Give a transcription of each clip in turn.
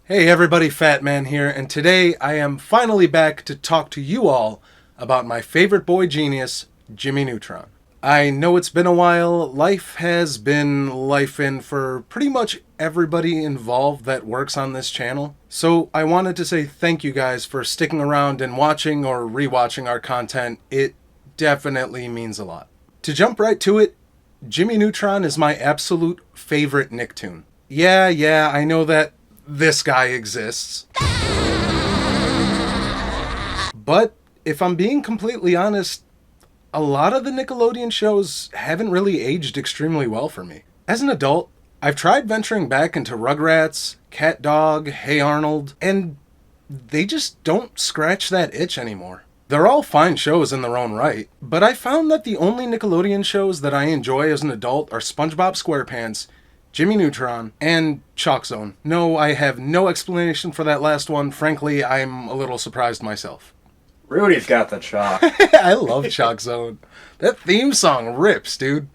Hey everybody, Fatman here, and today I am finally back to talk to you all about my favorite boy genius, Jimmy Neutron. I know it's been a while, life has been lifing for pretty much everybody involved that works on this channel, so I wanted to say thank you guys for sticking around and watching or rewatching our content. It definitely means a lot. To jump right to it, Jimmy Neutron is my absolute favorite Nicktoon. Yeah, I know that this guy exists. But if I'm being completely honest, a lot of the Nickelodeon shows haven't really aged extremely well for me. As an adult, I've tried venturing back into Rugrats, Cat Dog, Hey Arnold, and they just don't scratch that itch anymore. They're all fine shows in their own right, but I found that the only Nickelodeon shows that I enjoy as an adult are SpongeBob SquarePants, Jimmy Neutron, and Chalk Zone. No, I have no explanation for that last one. Frankly, I'm a little surprised myself. Rudy's got the chalk. I love Chalk Zone. That theme song rips, dude.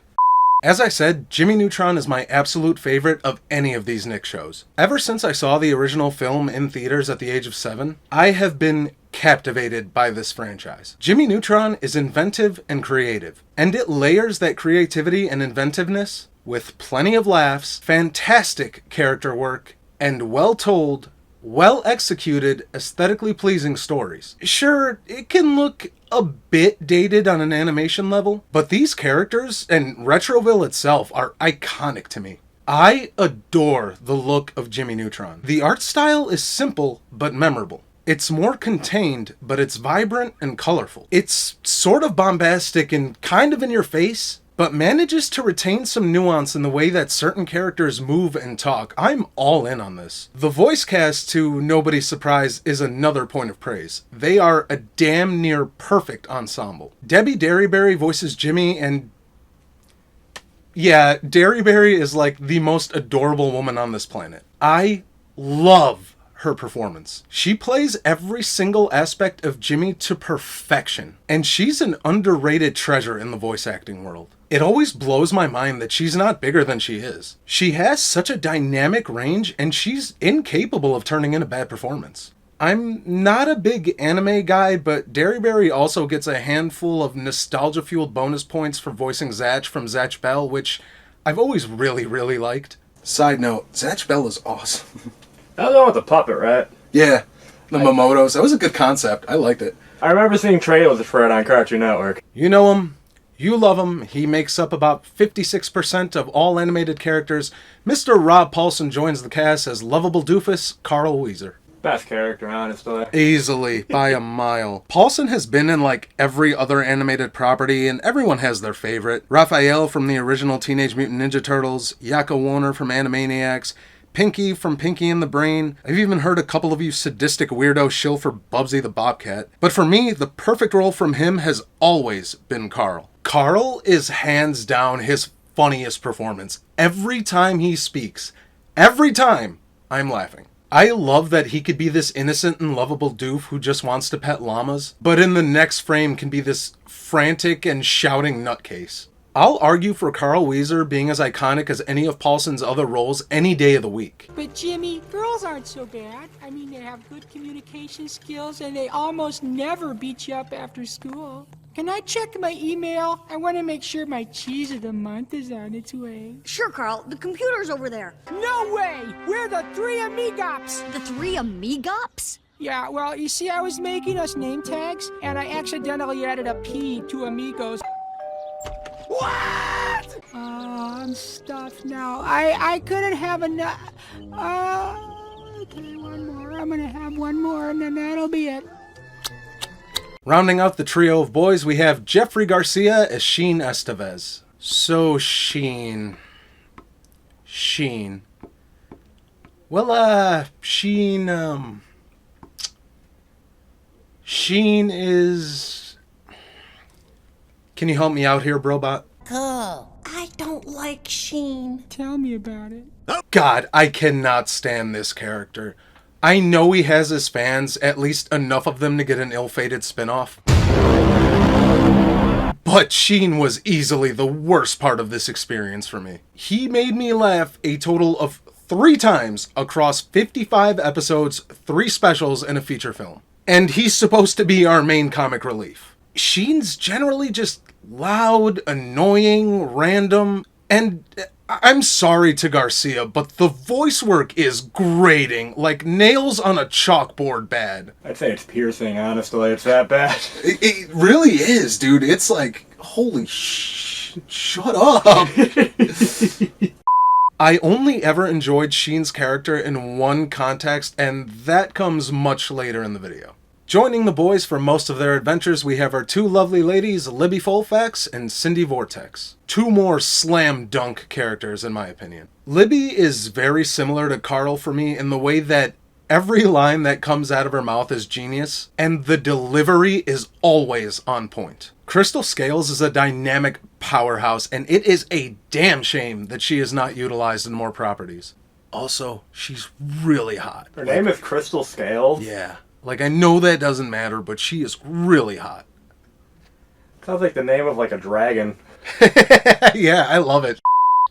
As I said, Jimmy Neutron is my absolute favorite of any of these Nick shows. Ever since I saw the original film in theaters at the age of 7, I have been captivated by this franchise. Jimmy Neutron is inventive and creative, and it layers that creativity and inventiveness with plenty of laughs, fantastic character work, and well-told, well-executed, aesthetically pleasing stories. Sure, it can look a bit dated on an animation level, but these characters and Retroville itself are iconic to me. I adore the look of Jimmy Neutron. The art style is simple but memorable. It's more contained, but it's vibrant and colorful. It's sort of bombastic and kind of in your face, but manages to retain some nuance in the way that certain characters move and talk. I'm all in on this. The voice cast, to nobody's surprise, is another point of praise. They are a damn near perfect ensemble. Debbie Derryberry voices Jimmy, and yeah, Derryberry is like the most adorable woman on this planet. I love her performance. She plays every single aspect of Jimmy to perfection, and she's an underrated treasure in the voice acting world. It always blows my mind that she's not bigger than she is. She has such a dynamic range, and she's incapable of turning in a bad performance. I'm not a big anime guy, but Derryberry also gets a handful of nostalgia-fueled bonus points for voicing Zatch from Zatch Bell, which I've always really liked. Side note, Zatch Bell is awesome. That was the one with the puppet, right? Yeah, the Momotos. That was a good concept. I liked it. I remember seeing trailers for it on Cartoon Network. You know him. You love him. He makes up about 56% of all animated characters. Mr. Rob Paulson joins the cast as lovable doofus Carl Wheezer. Best character, honestly. Easily, by a mile. Paulson has been in like every other animated property, and everyone has their favorite. Raphael from the original Teenage Mutant Ninja Turtles, Yakko Warner from Animaniacs, Pinky from Pinky and the Brain. I've even heard a couple of you sadistic weirdos shill for Bubsy the Bobcat. But for me, the perfect role from him has always been Carl. Carl is hands down his funniest performance. Every time he speaks, every time, I'm laughing. I love that he could be this innocent and lovable doof who just wants to pet llamas, but in the next frame can be this frantic and shouting nutcase. I'll argue for Carl Wheezer being as iconic as any of Paulson's other roles any day of the week. But Jimmy, girls aren't so bad. I mean, they have good communication skills and they almost never beat you up after school. Can I check my email? I want to make sure my cheese of the month is on its way. Sure, Carl. The computer's over there. No way! We're the three amigops! The three amigops? Yeah, well, you see, I was making us name tags, and I accidentally added a P to amigos. What? I'm stuffed now. I couldn't have enough. Okay, one more. I'm gonna have one more, and then that'll be it. Rounding out the trio of boys, we have Jeffrey Garcia as Sheen Estevez. So, Sheen. Well, Sheen is... Can you help me out here, Brobot? Cool. I don't like Sheen. Tell me about it. God, I cannot stand this character. I know he has his fans, at least enough of them to get an ill-fated spin-off. But Sheen was easily the worst part of this experience for me. He made me laugh a total of 3 times across 55 episodes, 3 specials, and a feature film. And he's supposed to be our main comic relief. Sheen's generally just loud, annoying, random, and I'm sorry to Garcia, but the voice work is grating, like nails on a chalkboard bad. I'd say it's piercing, honestly. It's that bad. It really is, dude. It's like, holy shut up. I only ever enjoyed Sheen's character in one context, and that comes much later in the video. Joining the boys for most of their adventures, we have our 2 lovely ladies, Libby Folfax and Cindy Vortex. 2 more slam dunk characters, in my opinion. Libby is very similar to Carl for me in the way that every line that comes out of her mouth is genius, and the delivery is always on point. Crystal Scales is a dynamic powerhouse, and it is a damn shame that she is not utilized in more properties. Also, she's really hot. Her name is Crystal Scales? Yeah. Like, I know that doesn't matter, but she is really hot. Sounds like the name of, like, a dragon. Yeah, I love it.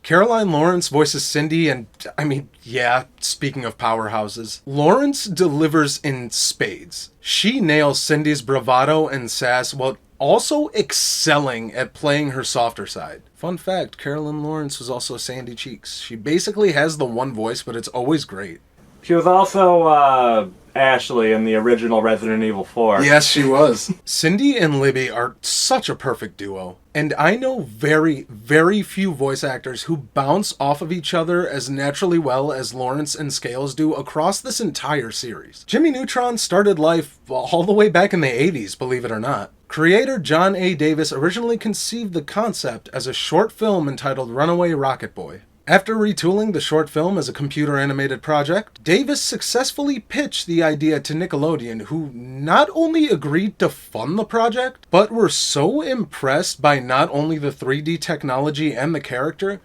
Caroline Lawrence voices Cindy, and, I mean, yeah, speaking of powerhouses, Lawrence delivers in spades. She nails Cindy's bravado and sass while also excelling at playing her softer side. Fun fact, Caroline Lawrence was also Sandy Cheeks. She basically has the one voice, but it's always great. She was also, Ashley in the original Resident Evil 4. Yes, she was. Cindy and Libby are such a perfect duo. And I know very, very few voice actors who bounce off of each other as naturally well as Lawrence and Scales do across this entire series. Jimmy Neutron started life all the way back in the 80s, believe it or not. Creator John A. Davis originally conceived the concept as a short film entitled Runaway Rocket Boy. After retooling the short film as a computer-animated project, Davis successfully pitched the idea to Nickelodeon, who not only agreed to fund the project, but were so impressed by not only the 3D technology and the character,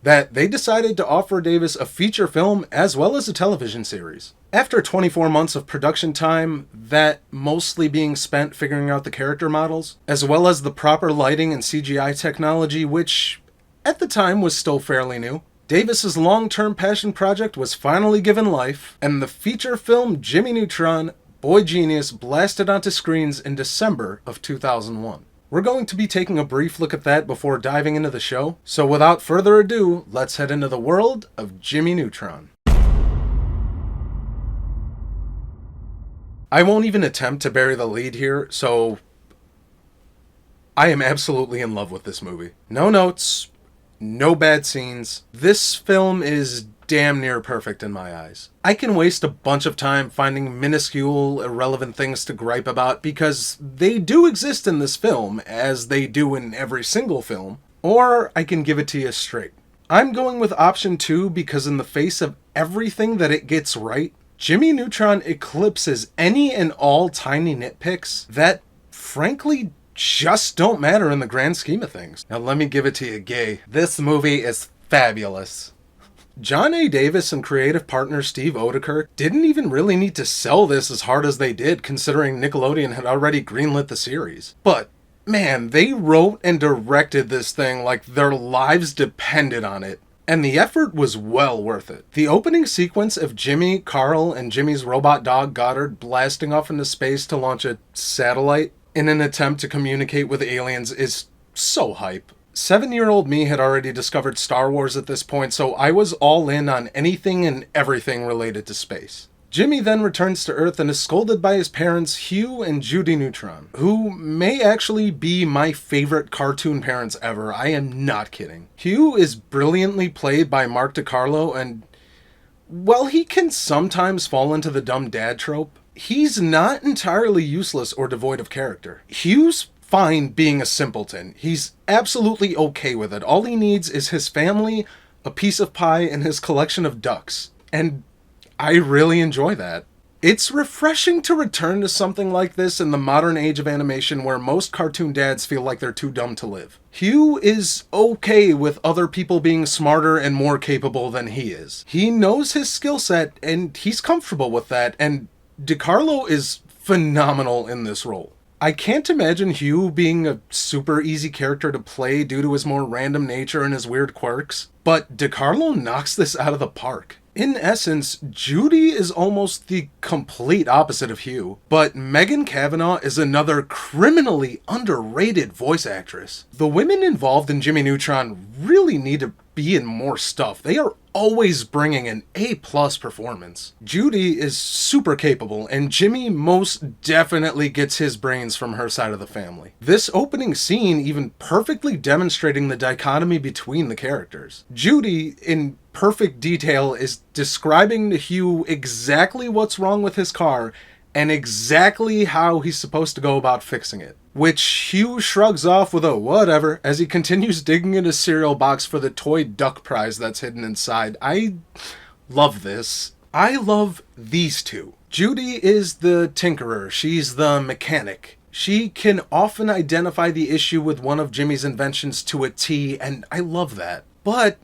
that they decided to offer Davis a feature film as well as a television series. After 24 months of production time, that mostly being spent figuring out the character models, as well as the proper lighting and CGI technology, which at the time was still fairly new, Davis's long-term passion project was finally given life, and the feature film Jimmy Neutron, Boy Genius blasted onto screens in December of 2001. We're going to be taking a brief look at that before diving into the show, so without further ado, let's head into the world of Jimmy Neutron. I won't even attempt to bury the lead here, so I am absolutely in love with this movie. No notes, no bad scenes. This film is damn near perfect in my eyes. I can waste a bunch of time finding minuscule, irrelevant things to gripe about because they do exist in this film, as they do in every single film, or I can give it to you straight. I'm going with option 2 because in the face of everything that it gets right, Jimmy Neutron eclipses any and all tiny nitpicks that, frankly, just don't matter in the grand scheme of things. Now let me give it to you gay. This movie is fabulous. John A. Davis and creative partner Steve Odekirk didn't even really need to sell this as hard as they did, considering Nickelodeon had already greenlit the series. But man, they wrote and directed this thing like their lives depended on it. And the effort was well worth it. The opening sequence of Jimmy, Carl, and Jimmy's robot dog Goddard blasting off into space to launch a satellite in an attempt to communicate with aliens is so hype. 7-year-old me had already discovered Star Wars at this point, so I was all in on anything and everything related to space. Jimmy then returns to Earth and is scolded by his parents Hugh and Judy Neutron, who may actually be my favorite cartoon parents ever. I am not kidding. Hugh is brilliantly played by Mark DiCarlo, and while he can sometimes fall into the dumb dad trope, he's not entirely useless or devoid of character. Hugh's fine being a simpleton. He's absolutely okay with it. All he needs is his family, a piece of pie, and his collection of ducks. And I really enjoy that. It's refreshing to return to something like this in the modern age of animation where most cartoon dads feel like they're too dumb to live. Hugh is okay with other people being smarter and more capable than he is. He knows his skill set and he's comfortable with that, and DiCarlo is phenomenal in this role. I can't imagine Hugh being a super easy character to play due to his more random nature and his weird quirks, but DiCarlo knocks this out of the park. In essence, Judy is almost the complete opposite of Hugh, but Megan Cavanaugh is another criminally underrated voice actress. The women involved in Jimmy Neutron really need to be in more stuff. They are always bringing an A-plus performance. Judy is super capable, and Jimmy most definitely gets his brains from her side of the family. This opening scene even perfectly demonstrating the dichotomy between the characters. Judy, in perfect detail, is describing to Hugh exactly what's wrong with his car and exactly how he's supposed to go about fixing it. Which Hugh shrugs off with a whatever as he continues digging in his cereal box for the toy duck prize that's hidden inside. I love this. I love these two. Judy is the tinkerer. She's the mechanic. She can often identify the issue with one of Jimmy's inventions to a T, and I love that. But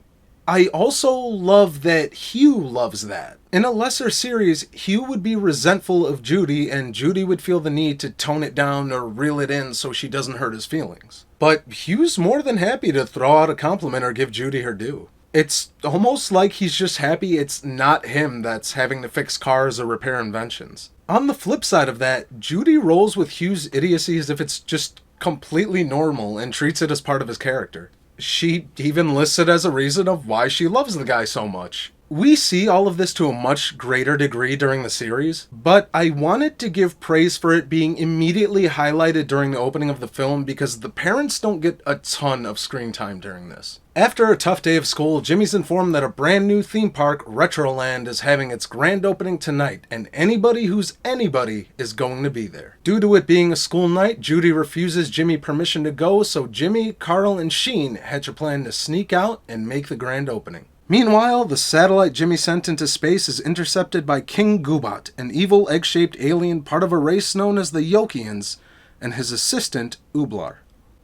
I also love that Hugh loves that. In a lesser series, Hugh would be resentful of Judy, and Judy would feel the need to tone it down or reel it in so she doesn't hurt his feelings. But Hugh's more than happy to throw out a compliment or give Judy her due. It's almost like he's just happy it's not him that's having to fix cars or repair inventions. On the flip side of that, Judy rolls with Hugh's idiocy as if it's just completely normal and treats it as part of his character. She even lists it as a reason of why she loves the guy so much. We see all of this to a much greater degree during the series, but I wanted to give praise for it being immediately highlighted during the opening of the film because the parents don't get a ton of screen time during this. After a tough day of school, Jimmy's informed that a brand new theme park, Retroland, is having its grand opening tonight, and anybody who's anybody is going to be there. Due to it being a school night, Judy refuses Jimmy permission to go, so Jimmy, Carl, and Sheen hatch a plan to sneak out and make the grand opening. Meanwhile, the satellite Jimmy sent into space is intercepted by King Goobot, an evil egg-shaped alien part of a race known as the Yokians, and his assistant, Ooblar.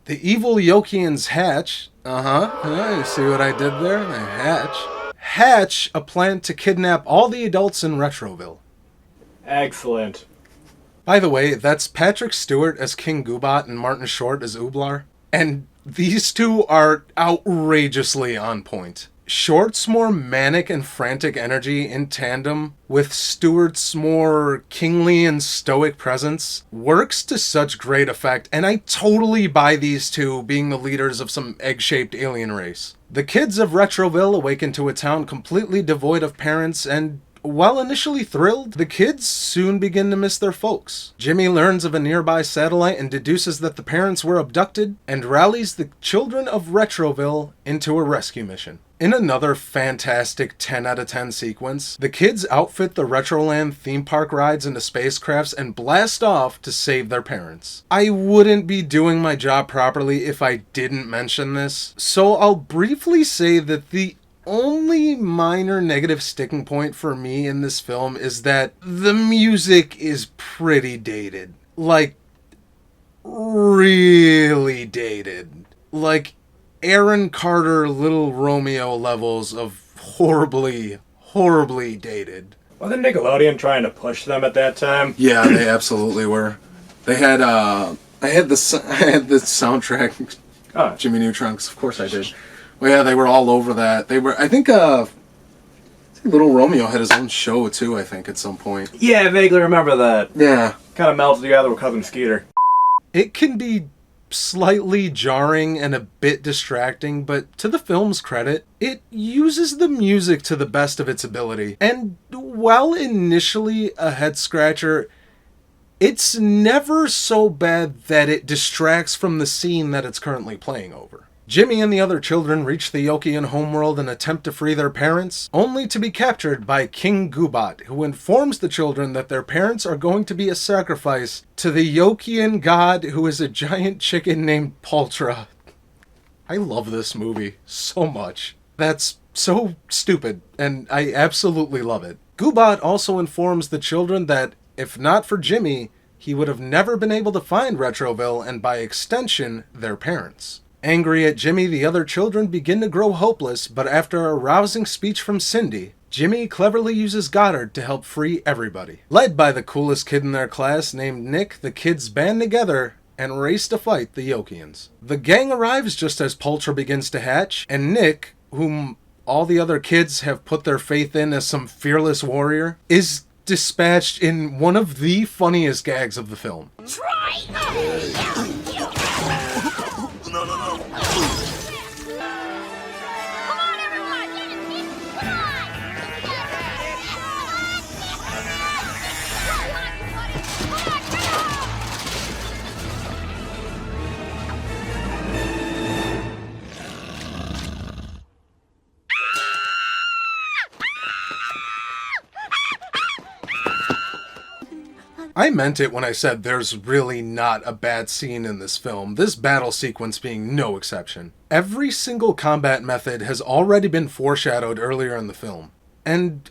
The evil Yokians hatch... you see what I did there? They hatch a plan to kidnap all the adults in Retroville. Excellent. By the way, that's Patrick Stewart as King Goobot and Martin Short as Ooblar. And these two are outrageously on point. Short's more manic and frantic energy in tandem with Stewart's more kingly and stoic presence works to such great effect, and I totally buy these two being the leaders of some egg-shaped alien race. The kids of Retroville awaken to a town completely devoid of parents, and while initially thrilled, the kids soon begin to miss their folks. Jimmy learns of a nearby satellite and deduces that the parents were abducted, and rallies the children of Retroville into a rescue mission. In another fantastic 10 out of 10 sequence, the kids outfit the Retroland theme park rides into spacecrafts and blast off to save their parents. I wouldn't be doing my job properly if I didn't mention this, so I'll briefly say that the only minor negative sticking point for me in this film is that the music is pretty dated. Like, really dated. Like, Aaron Carter Little Romeo levels of horribly dated. Wasn't Nickelodeon trying to push them at that time? Yeah, they absolutely were. They had I had the soundtrack, Jimmy Neutron, 'cause of course I did. Well, yeah, they were all over that. They were, I think Little Romeo had his own show too, I think, at some point. Yeah, I vaguely remember that. Yeah. Kind of melted together with Cousin Skeeter. It can be slightly jarring and a bit distracting, but to the film's credit, it uses the music to the best of its ability. And while initially a head-scratcher, it's never so bad that it distracts from the scene that it's currently playing over. Jimmy and the other children reach the Yokian homeworld and attempt to free their parents, only to be captured by King Goobot, who informs the children that their parents are going to be a sacrifice to the Yokian god who is a giant chicken named Paltra. I love this movie so much. That's so stupid, and I absolutely love it. Goobot also informs the children that, if not for Jimmy, he would have never been able to find Retroville and, by extension, their parents. Angry at Jimmy, the other children begin to grow hopeless, but after a rousing speech from Cindy, Jimmy cleverly uses Goddard to help free everybody. Led by the coolest kid in their class named Nick, the kids band together and race to fight the Yokians. The gang arrives just as Paltra begins to hatch, and Nick, whom all the other kids have put their faith in as some fearless warrior, is dispatched in one of the funniest gags of the film. Try! Come on, everyone! Come on! I meant it when I said there's really not a bad scene in this film, this battle sequence being no exception. Every single combat method has already been foreshadowed earlier in the film, and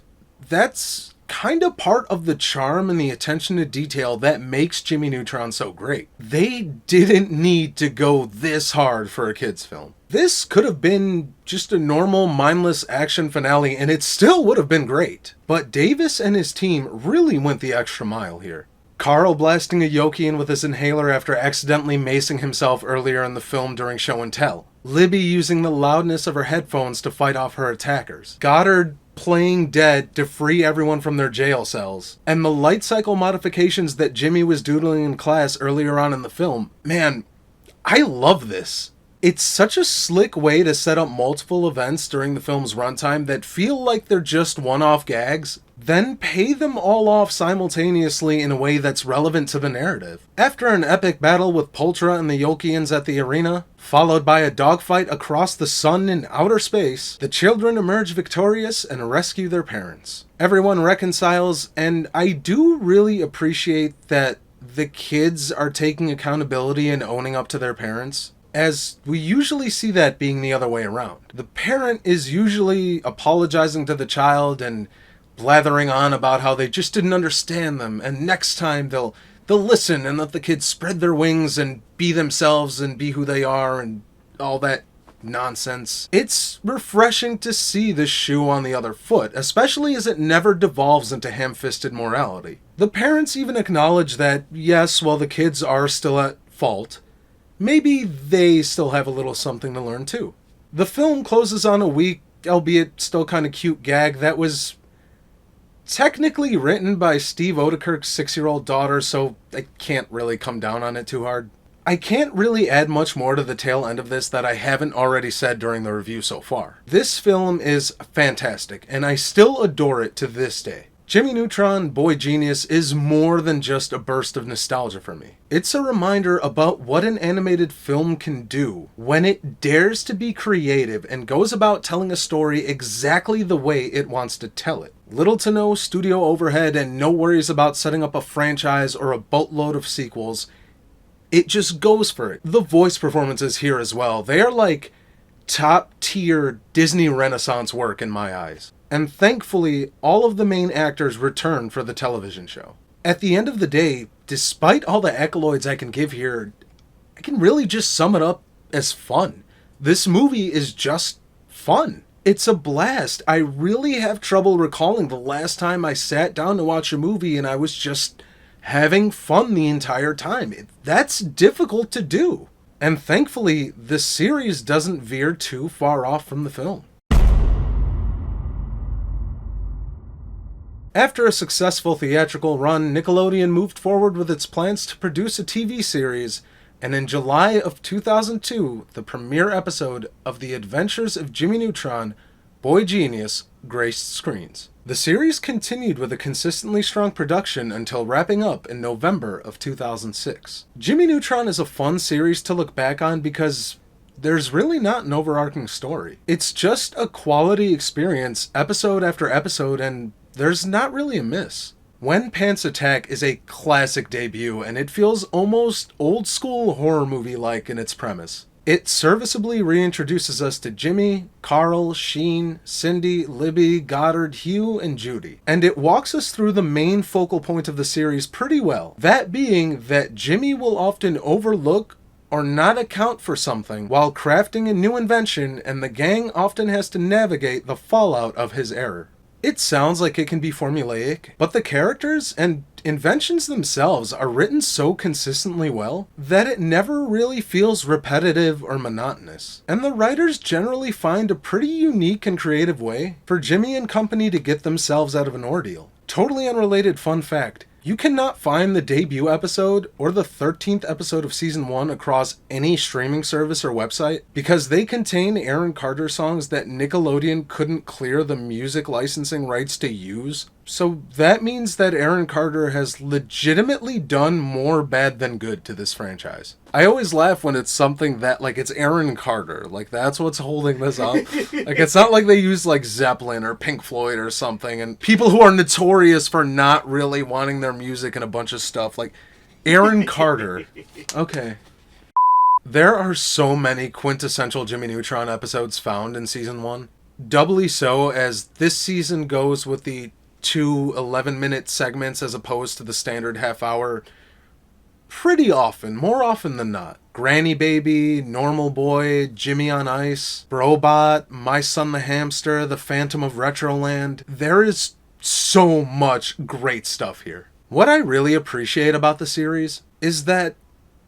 that's kind of part of the charm and the attention to detail that makes Jimmy Neutron so great. They didn't need to go this hard for a kid's film. This could have been just a normal, mindless action finale, and it still would have been great. But Davis and his team really went the extra mile here. Carl blasting a Yokian with his inhaler after accidentally macing himself earlier in the film during show and tell. Libby using the loudness of her headphones to fight off her attackers. Goddard playing dead to free everyone from their jail cells. And the light cycle modifications that Jimmy was doodling in class earlier on in the film. Man, I love this. It's such a slick way to set up multiple events during the film's runtime that feel like they're just one-off gags, then pay them all off simultaneously in a way that's relevant to the narrative. After an epic battle with Poltra and the Yokians at the arena, followed by a dogfight across the sun in outer space, the children emerge victorious and rescue their parents. Everyone reconciles, and I do really appreciate that the kids are taking accountability and owning up to their parents, as we usually see that being the other way around. The parent is usually apologizing to the child and blathering on about how they just didn't understand them, and next time they'll listen and let the kids spread their wings and be themselves and be who they are and all that nonsense. It's refreshing to see the shoe on the other foot, especially as it never devolves into ham-fisted morality. The parents even acknowledge that, yes, while the kids are still at fault, maybe they still have a little something to learn too. The film closes on a weak, albeit still kind of cute gag that was technically written by Steve Odekirk's 6-year-old daughter, so I can't really come down on it too hard. I can't really add much more to the tail end of this that I haven't already said during the review so far. This film is fantastic, and I still adore it to this day. Jimmy Neutron, Boy Genius, is more than just a burst of nostalgia for me. It's a reminder about what an animated film can do when it dares to be creative and goes about telling a story exactly the way it wants to tell it. Little to no studio overhead and no worries about setting up a franchise or a boatload of sequels. It just goes for it. The voice performances here as well. They are like top tier Disney Renaissance work in my eyes. And thankfully, all of the main actors return for the television show. At the end of the day, despite all the accolades I can give here, I can really just sum it up as fun. This movie is just fun. It's a blast. I really have trouble recalling the last time I sat down to watch a movie and I was just having fun the entire time. That's difficult to do. And thankfully, the series doesn't veer too far off from the film. After a successful theatrical run, Nickelodeon moved forward with its plans to produce a TV series, and in July of 2002, the premiere episode of The Adventures of Jimmy Neutron, Boy Genius, graced screens. The series continued with a consistently strong production until wrapping up in November of 2006. Jimmy Neutron is a fun series to look back on because there's really not an overarching story. It's just a quality experience, episode after episode, and there's not really a miss. When Pants Attack is a classic debut, and it feels almost old-school horror movie-like in its premise. It serviceably reintroduces us to Jimmy, Carl, Sheen, Cindy, Libby, Goddard, Hugh, and Judy. And it walks us through the main focal point of the series pretty well. That being that Jimmy will often overlook or not account for something while crafting a new invention, and the gang often has to navigate the fallout of his error. It sounds like it can be formulaic, but the characters and inventions themselves are written so consistently well that it never really feels repetitive or monotonous. And the writers generally find a pretty unique and creative way for Jimmy and company to get themselves out of an ordeal. Totally unrelated fun fact. You cannot find the debut episode or the 13th episode of season 1 across any streaming service or website because they contain Aaron Carter songs that Nickelodeon couldn't clear the music licensing rights to use. So that means that Aaron Carter has legitimately done more bad than good to this franchise. I always laugh when it's something that, like, it's Aaron Carter. Like, that's what's holding this up. Like, it's not like they use, like, Zeppelin or Pink Floyd or something, and people who are notorious for not really wanting their music and a bunch of stuff. Like, Aaron Carter. Okay. There are so many quintessential Jimmy Neutron episodes found in Season 1. Doubly so as this season goes with the 2 11-minute segments as opposed to the standard half-hour pretty often, more often than not. Granny Baby, Normal Boy, Jimmy on Ice, Brobot, My Son the Hamster, The Phantom of Retroland. There is so much great stuff here. What I really appreciate about the series is that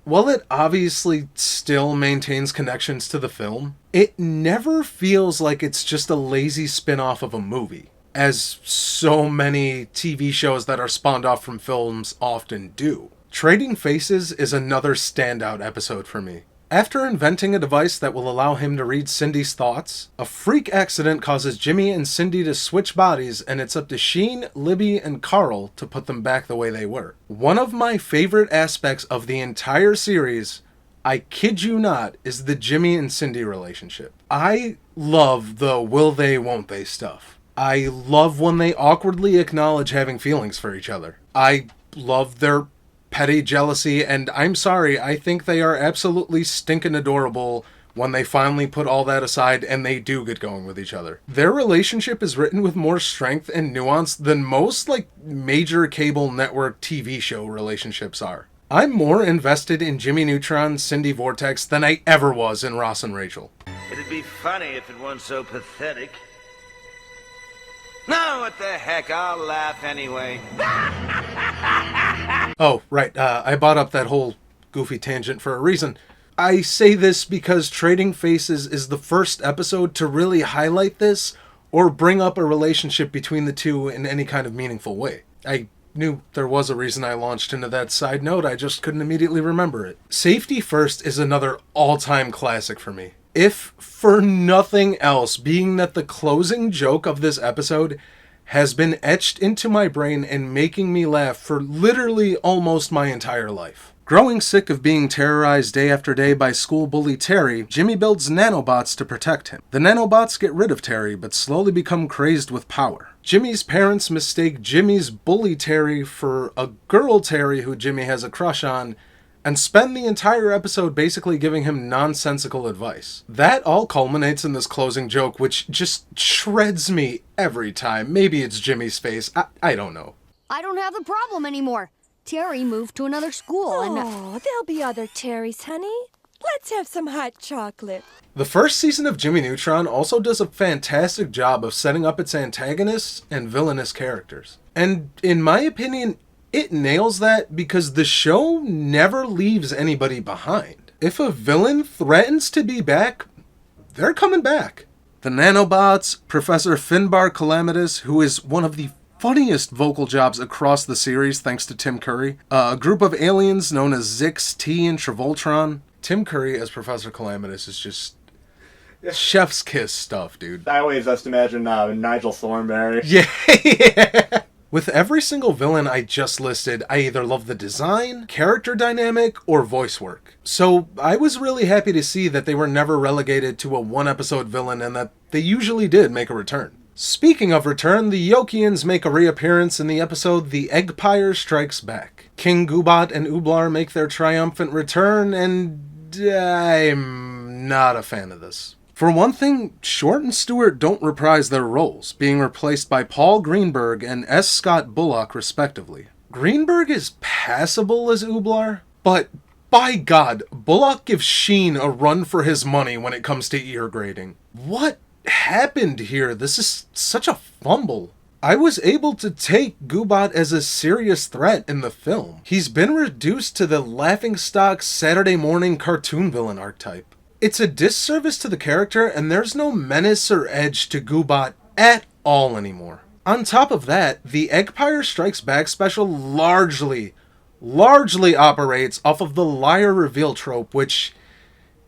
while it obviously still maintains connections to the film, it never feels like it's just a lazy spin-off of a movie, as so many TV shows that are spawned off from films often do. Trading Faces is another standout episode for me. After inventing a device that will allow him to read Cindy's thoughts, a freak accident causes Jimmy and Cindy to switch bodies, and it's up to Sheen, Libby, and Carl to put them back the way they were. One of my favorite aspects of the entire series, I kid you not, is the Jimmy and Cindy relationship. I love the will they, won't they stuff. I love when they awkwardly acknowledge having feelings for each other. I love their petty jealousy, and I'm sorry, I think they are absolutely stinking adorable when they finally put all that aside and they do get going with each other. Their relationship is written with more strength and nuance than most, like, major cable network TV show relationships are. I'm more invested in Jimmy Neutron, Cindy Vortex than I ever was in Ross and Rachel. It'd be funny if it weren't so pathetic. No, what the heck, I'll laugh anyway. Oh, right, I brought up that whole goofy tangent for a reason. I say this because Trading Faces is the first episode to really highlight this or bring up a relationship between the two in any kind of meaningful way. I knew there was a reason I launched into that side note, I just couldn't immediately remember it. Safety First is another all-time classic for me. If for nothing else, being that the closing joke of this episode has been etched into my brain and making me laugh for literally almost my entire life. Growing sick of being terrorized day after day by school bully Terry, Jimmy builds nanobots to protect him. The nanobots get rid of Terry, but slowly become crazed with power. Jimmy's parents mistake Jimmy's bully Terry for a girl Terry who Jimmy has a crush on, and spend the entire episode basically giving him nonsensical advice. That all culminates in this closing joke, which just shreds me every time. Maybe it's Jimmy's face, I don't know. I don't have the problem anymore. Terry moved to another school and... Oh, there'll be other Terrys, honey. Let's have some hot chocolate. The first season of Jimmy Neutron also does a fantastic job of setting up its antagonists and villainous characters. And in my opinion, it nails that because the show never leaves anybody behind. If a villain threatens to be back, they're coming back. The nanobots, Professor Finbar Calamitous, who is one of the funniest vocal jobs across the series thanks to Tim Curry, a group of aliens known as Zix, T, and Travoltron. Tim Curry as Professor Calamitous is just chef's kiss stuff, dude. I always just imagine Nigel Thornberry. Yeah. With every single villain I just listed, I either love the design, character dynamic, or voice work. So I was really happy to see that they were never relegated to a one-episode villain and that they usually did make a return. Speaking of return, the Yokians make a reappearance in the episode The Eggpire Strikes Back. King Goobot and Ooblar make their triumphant return, and I'm not a fan of this. For one thing, Short and Stewart don't reprise their roles, being replaced by Paul Greenberg and S. Scott Bullock, respectively. Greenberg is passable as Ooblar, but by God, Bullock gives Sheen a run for his money when it comes to ear grading. What happened here? This is such a fumble. I was able to take Goobot as a serious threat in the film. He's been reduced to the laughingstock Saturday morning cartoon villain archetype. It's a disservice to the character, and there's no menace or edge to Goobot at all anymore. On top of that, the Eggpire Strikes Back special largely operates off of the liar reveal trope, which,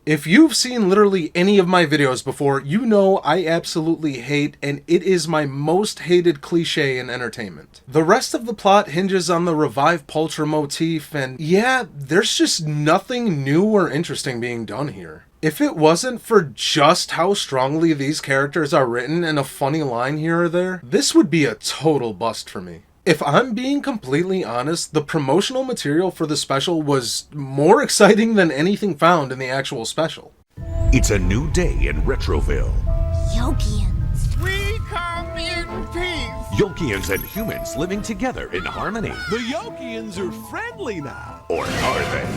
if you've seen literally any of my videos before, you know I absolutely hate, and it is my most hated cliche in entertainment. The rest of the plot hinges on the Revive Pultra motif, and yeah, there's just nothing new or interesting being done here. If it wasn't for just how strongly these characters are written and a funny line here or there, this would be a total bust for me. If I'm being completely honest, the promotional material for the special was more exciting than anything found in the actual special. It's a new day in Retroville. Yogians. We come in peace. Yokians and humans living together in harmony. The Yokians are friendly now. Or are they?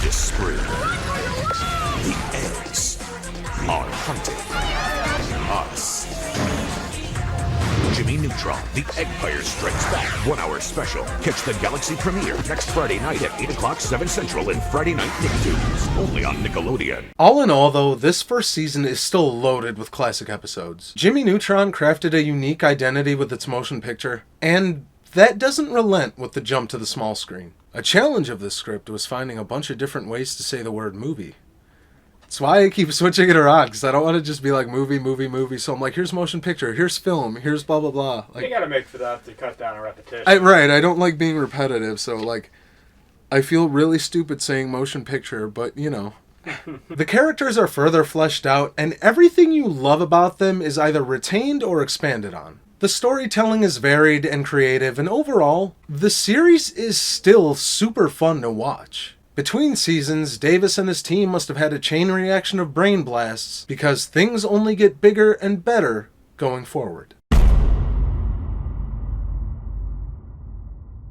This spring, the eggs are hunting us. Jimmy Neutron, the Eggpire Strikes Back 1 hour special. Catch the Galaxy premiere next Friday night at 8 o'clock, 7 Central, and Friday night Nicktoons, only on Nickelodeon. All in all, though, this first season is still loaded with classic episodes. Jimmy Neutron crafted a unique identity with its motion picture, and that doesn't relent with the jump to the small screen. A challenge of this script was finding a bunch of different ways to say the word movie. That's why I keep switching it around, because I don't want to just be like movie. So I'm like, here's motion picture, here's film, here's blah, blah, blah. Like, You gotta make for that to cut down on repetition. I don't like being repetitive, so like, I feel really stupid saying motion picture, but you know. The characters are further fleshed out, and everything you love about them is either retained or expanded on. The storytelling is varied and creative, and overall, the series is still super fun to watch. Between seasons, Davis and his team must have had a chain reaction of brain blasts, because things only get bigger and better going forward.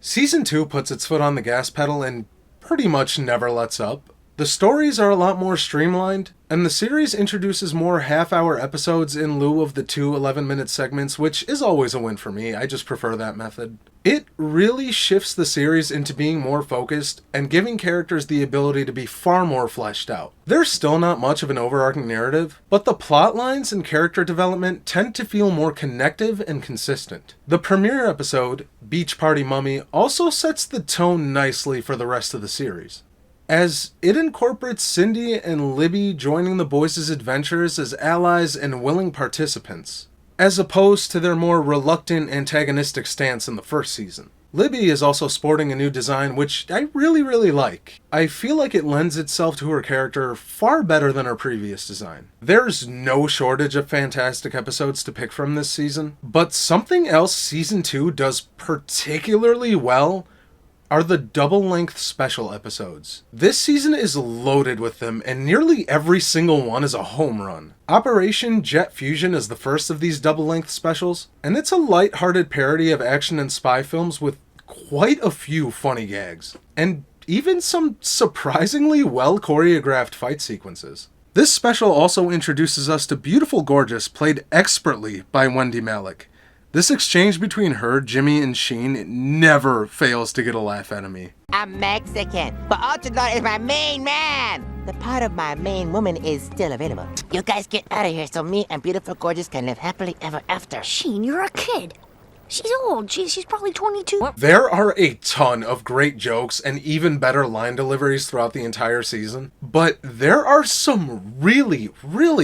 Season 2 puts its foot on the gas pedal and pretty much never lets up. The stories are a lot more streamlined, and the series introduces more half-hour episodes in lieu of the 2 11-minute segments, which is always a win for me. I just prefer that method. It really shifts the series into being more focused and giving characters the ability to be far more fleshed out. There's still not much of an overarching narrative, but the plot lines and character development tend to feel more connective and consistent. The premiere episode, Beach Party Mummy, also sets the tone nicely for the rest of the series, as it incorporates Cindy and Libby joining the boys' adventures as allies and willing participants, as opposed to their more reluctant antagonistic stance in the first season. Libby is also sporting a new design, which I really like. I feel like it lends itself to her character far better than her previous design. There's no shortage of fantastic episodes to pick from this season, but something else Season 2 does particularly well are the double-length special episodes. This season is loaded with them, and nearly every single one is a home run. Operation Jet Fusion is the first of these double-length specials, and it's a light-hearted parody of action and spy films with quite a few funny gags, and even some surprisingly well-choreographed fight sequences. This special also introduces us to Beautiful Gorgeous, played expertly by Wendy Malick. This exchange between her, Jimmy, and Sheen never fails to get a laugh out of me. I'm Mexican, but Ultrador is my main man. The part of my main woman is still available. You guys get out of here so me and Beautiful Gorgeous can live happily ever after. Sheen, you're a kid. She's old. She's probably 22. There are a ton of great jokes and even better line deliveries throughout the entire season, but there are some really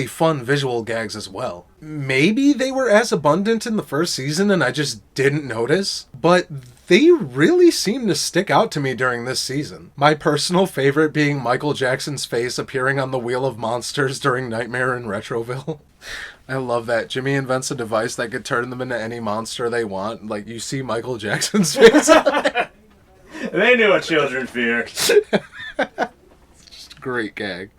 fun visual gags as well. Maybe they were as abundant in the first season and I just didn't notice, but they really seem to stick out to me during this season. My personal favorite being Michael Jackson's face appearing on the Wheel of Monsters during Nightmare in Retroville. I love that. Jimmy invents a device that could turn them into any monster they want. Like, you see Michael Jackson's face on it. They knew what children fear. Just a great gag.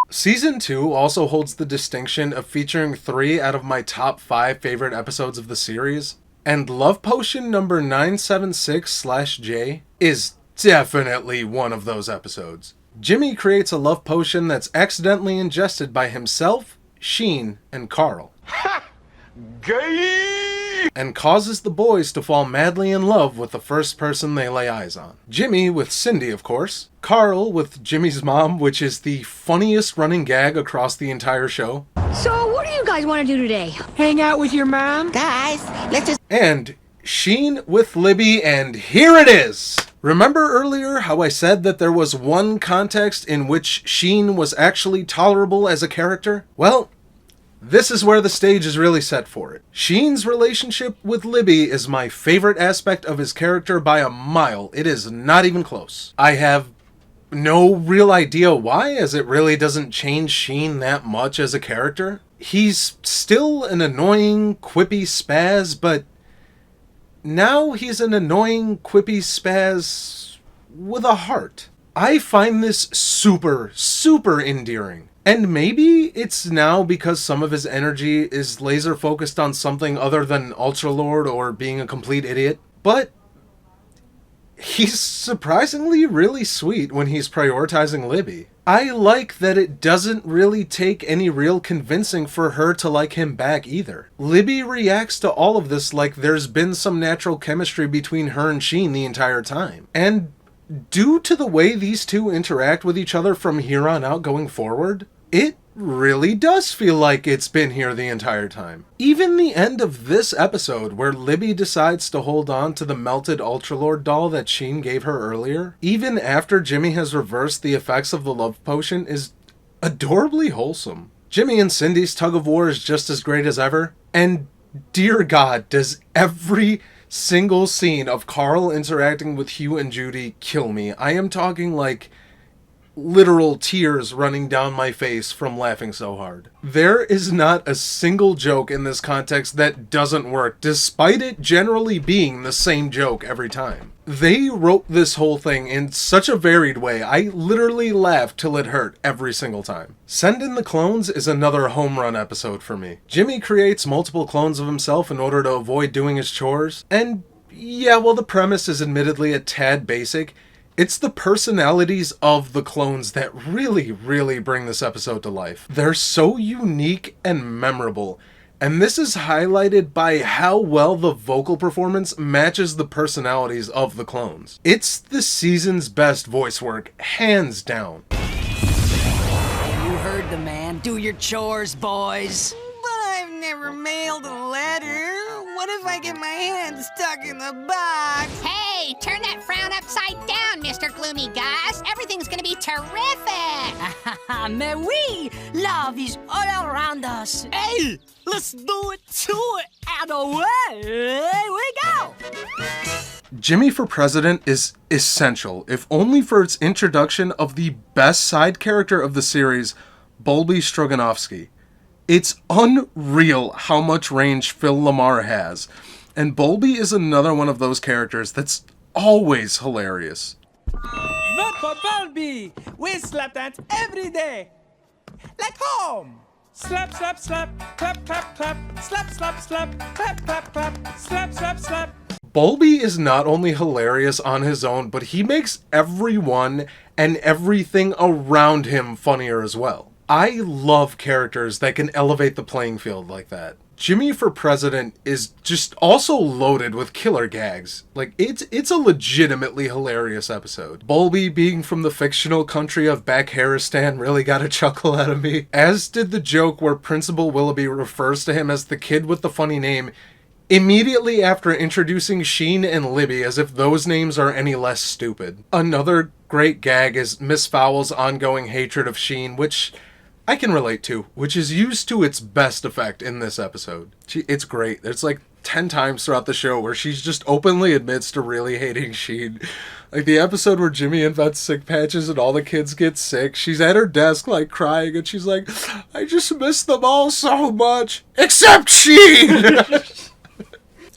Season 2 also holds the distinction of featuring 3 out of my top 5 favorite episodes of the series, and Love Potion number 976/J is definitely one of those episodes. Jimmy creates a love potion that's accidentally ingested by himself, Sheen, and Carl. Ha! Gay! and causes the boys to fall madly in love with the first person they lay eyes on. Jimmy with Cindy, of course. Carl with Jimmy's mom, which is the funniest running gag across the entire show. So, what do you guys want to do today? Hang out with your mom? Guys, let's just... And Sheen with Libby, and here it is! Remember earlier how I said that there was one context in which Sheen was actually tolerable as a character? Well, this is where the stage is really set for it. Sheen's relationship with Libby is my favorite aspect of his character by a mile. It is not even close. I have no real idea why, as it really doesn't change Sheen that much as a character. He's still an annoying, quippy spaz, but now he's an annoying, quippy spaz with a heart. I find this super, super endearing. And maybe it's now because some of his energy is laser focused on something other than Ultralord or being a complete idiot. But he's surprisingly really sweet when he's prioritizing Libby. I like that it doesn't really take any real convincing for her to like him back either. Libby reacts to all of this like there's been some natural chemistry between her and Sheen the entire time. And due to the way these two interact with each other from here on out going forward, it really does feel like it's been here the entire time. Even the end of this episode, where Libby decides to hold on to the melted Ultralord doll that Sheen gave her earlier, even after Jimmy has reversed the effects of the love potion, is adorably wholesome. Jimmy and Cindy's tug of war is just as great as ever, and dear God, does every single scene of Carl interacting with Hugh and Judy kill me. I am talking like literal tears running down my face from laughing so hard. There is not a single joke in this context that doesn't work, despite it generally being the same joke every time. They wrote this whole thing in such a varied way, I literally laughed till it hurt every single time. Send in the Clones is another home run episode for me. Jimmy creates multiple clones of himself in order to avoid doing his chores, and yeah, while the premise is admittedly a tad basic, it's the personalities of the clones that really, really bring this episode to life. They're so unique and memorable, and this is highlighted by how well the vocal performance matches the personalities of the clones. It's the season's best voice work, hands down. You heard the man. Do your chores, boys. But I've never mailed a letter. What if I get my hand stuck in the box? Hey, turn that frown upside down, Mr. Gloomy Gus. Everything's gonna be terrific. Mais oui, love is all around us. Hey, let's do it to it. And away we go. Jimmy for President is essential, if only for its introduction of the best side character of the series, Bolby Stroganovsky. It's unreal how much range Phil Lamar has, and Bolby is another one of those characters that's always hilarious. Vote for Bolby! We slap dance every day! Like home! Slap, slap, slap, clap, clap, clap, slap, slap, slap, clap, clap, clap, slap, slap, slap. Bolby is not only hilarious on his own, but he makes everyone and everything around him funnier as well. I love characters that can elevate the playing field like that. Jimmy for President is just also loaded with killer gags. Like, it's a legitimately hilarious episode. Bolby being from the fictional country of Bakharistan really got a chuckle out of me, as did the joke where Principal Willoughby refers to him as the kid with the funny name immediately after introducing Sheen and Libby, as if those names are any less stupid. Another great gag is Miss Fowle's ongoing hatred of Sheen, which I can relate to, which is used to its best effect in this episode. It's great. There's like 10 times throughout the show where she's just openly admits to really hating Sheen. Like the episode where Jimmy invents sick patches and all the kids get sick. She's at her desk like crying and she's like, I just miss them all so much. Except Sheen!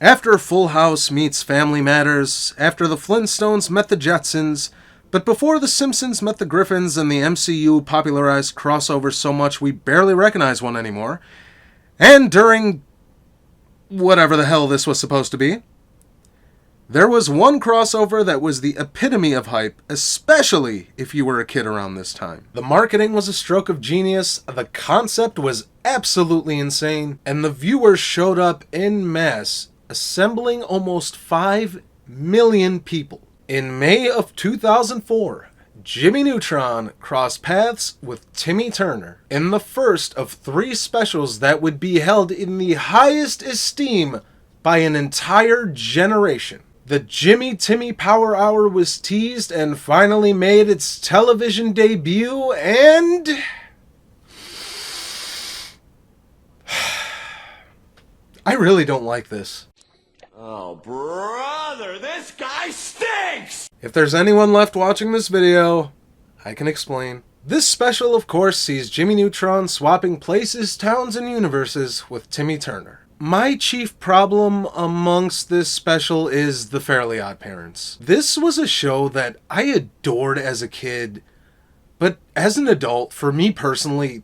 After Full House meets Family Matters, after the Flintstones met the Jetsons, but before The Simpsons met the Griffins and the MCU popularized crossovers so much we barely recognize one anymore, and during whatever the hell this was supposed to be, there was one crossover that was the epitome of hype, especially if you were a kid around this time. The marketing was a stroke of genius, the concept was absolutely insane, and the viewers showed up en masse assembling almost 5 million people. In May of 2004, Jimmy Neutron crossed paths with Timmy Turner in the first of 3 specials that would be held in the highest esteem by an entire generation. The Jimmy Timmy Power Hour was teased and finally made its television debut, and I really don't like this. Oh, brother, this guy stinks! If there's anyone left watching this video, I can explain. This special, of course, sees Jimmy Neutron swapping places, towns, and universes with Timmy Turner. My chief problem amongst this special is the Fairly OddParents. This was a show that I adored as a kid, but as an adult, for me personally,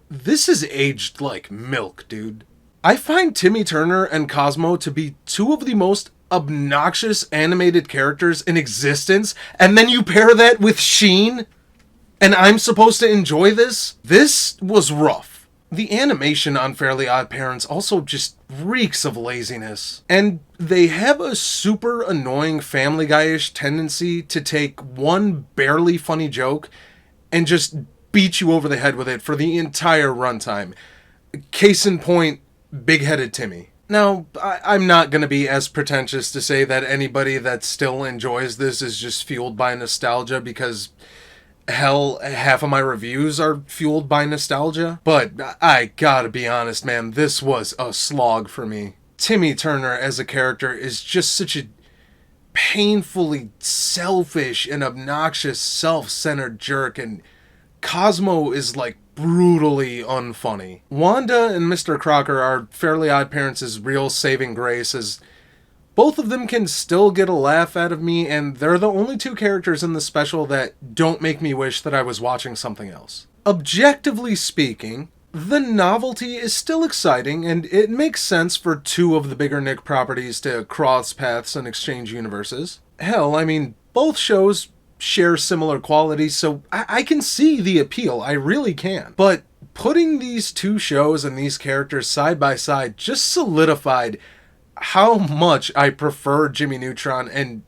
this is aged like milk, dude. I find Timmy Turner and Cosmo to be 2 of the most obnoxious animated characters in existence, and then you pair that with Sheen, and I'm supposed to enjoy this? This was rough. The animation on Fairly OddParents also just reeks of laziness, and they have a super annoying Family Guy-ish tendency to take one barely funny joke and just beat you over the head with it for the entire runtime. Case in point, Big-Headed Timmy. Now, I'm not going to be as pretentious to say that anybody that still enjoys this is just fueled by nostalgia, because, hell, half of my reviews are fueled by nostalgia. But I gotta be honest, man, this was a slog for me. Timmy Turner as a character is just such a painfully selfish and obnoxious, self-centered jerk, and Cosmo is like brutally unfunny. Wanda and Mr. Crocker are Fairly OddParents' real saving grace, as both of them can still get a laugh out of me, and they're the only 2 characters in the special that don't make me wish that I was watching something else. Objectively speaking, the novelty is still exciting, and it makes sense for 2 of the bigger Nick properties to cross paths and exchange universes. Hell, I mean, both shows share similar qualities, so I can see the appeal, I really can. But putting these 2 shows and these characters side by side just solidified how much I prefer Jimmy Neutron and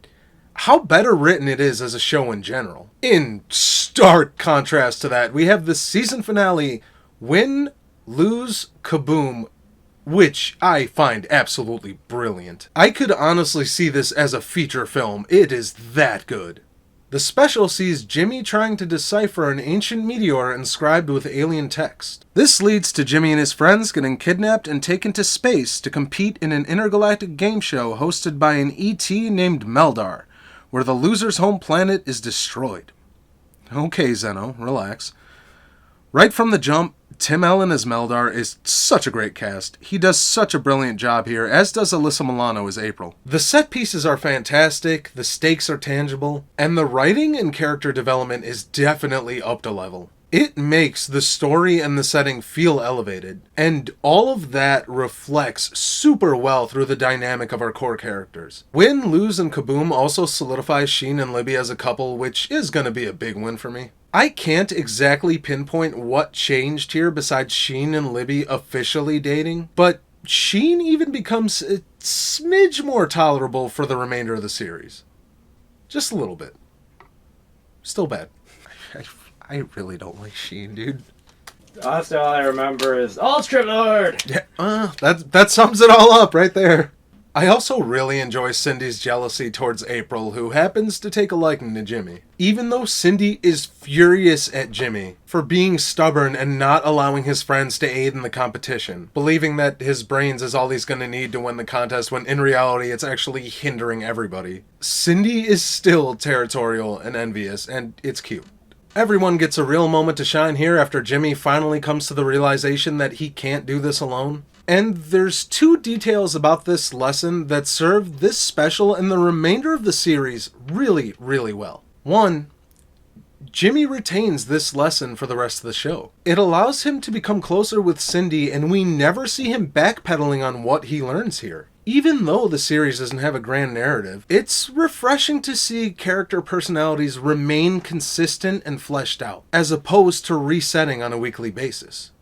how better written it is as a show in general. In stark contrast to that, we have the season finale, Win, Lose, Kaboom, which I find absolutely brilliant. I could honestly see this as a feature film, it is that good. The special sees Jimmy trying to decipher an ancient meteor inscribed with alien text. This leads to Jimmy and his friends getting kidnapped and taken to space to compete in an intergalactic game show hosted by an ET named Meldar, where the loser's home planet is destroyed. Okay, Zeno, relax. Right from the jump, Tim Allen as Meldar is such a great cast. He does such a brilliant job here, as does Alyssa Milano as April. The set pieces are fantastic, the stakes are tangible, and the writing and character development is definitely up to level. It makes the story and the setting feel elevated, and all of that reflects super well through the dynamic of our core characters. Win, Lose, and Kaboom also solidifies Sheen and Libby as a couple, which is going to be a big win for me. I can't exactly pinpoint what changed here besides Sheen and Libby officially dating, but Sheen even becomes a smidge more tolerable for the remainder of the series. Just a little bit. Still bad. I really don't like Sheen, dude. Honestly, all I remember is Ultra Lord! Yeah, that sums it all up right there. I also really enjoy Cindy's jealousy towards April, who happens to take a liking to Jimmy. Even though Cindy is furious at Jimmy for being stubborn and not allowing his friends to aid in the competition, believing that his brains is all he's going to need to win the contest, when in reality it's actually hindering everybody. Cindy is still territorial and envious, and it's cute. Everyone gets a real moment to shine here after Jimmy finally comes to the realization that he can't do this alone. And there's 2 details about this lesson that serve this special and the remainder of the series really, really well. 1, Jimmy retains this lesson for the rest of the show. It allows him to become closer with Cindy, and we never see him backpedaling on what he learns here. Even though the series doesn't have a grand narrative, it's refreshing to see character personalities remain consistent and fleshed out, as opposed to resetting on a weekly basis.